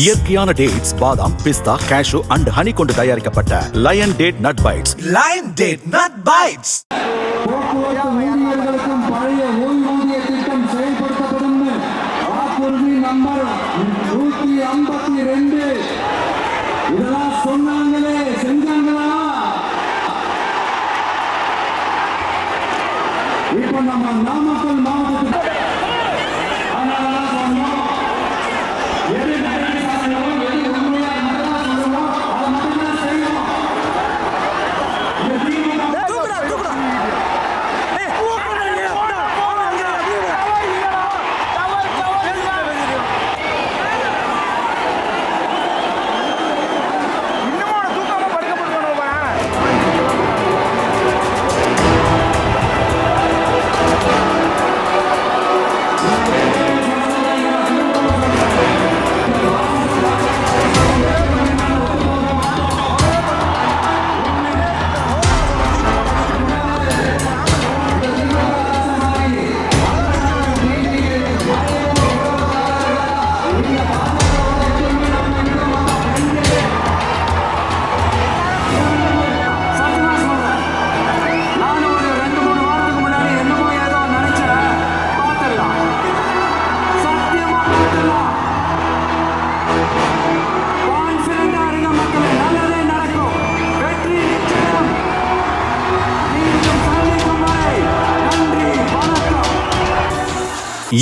இயற்கையான டேட்ஸ், பாதாம், பிஸ்தா, cash and honey கொண்டு தயாரிக்கப்பட்ட lion date nut bites. Lion date nut bites. போக்குவரத்து ஊழியர்களுக்கும் பழைய ஓய்வூதிய திட்டம் செயல்படுத்தப்படும். வாக்குறுதி நம்பர் 152. இதெல்லாம் சொன்னாங்களே, செஞ்சாங்களா? இப்ப நம்ம நாமக்கல் மாவட்டத்தில்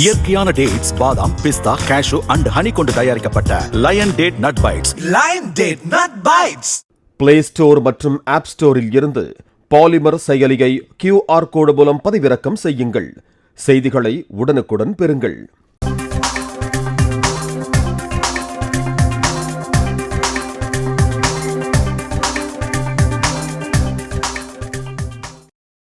இயற்கையான டேட்ஸ், பாதாம், பிஸ்தா, கேஷு அண்ட் ஹனி கொண்டு தயாரிக்கப்பட்ட lion date nut bites. Lion date nut bites. Play store மற்றும் ஆப் ஸ்டோரில் இருந்து பாலிமர் செயலியை QR கோடு மூலம் பதிவிறக்கம் செய்யுங்கள். செய்திகளை உடனுக்குடன் பெறுங்கள்.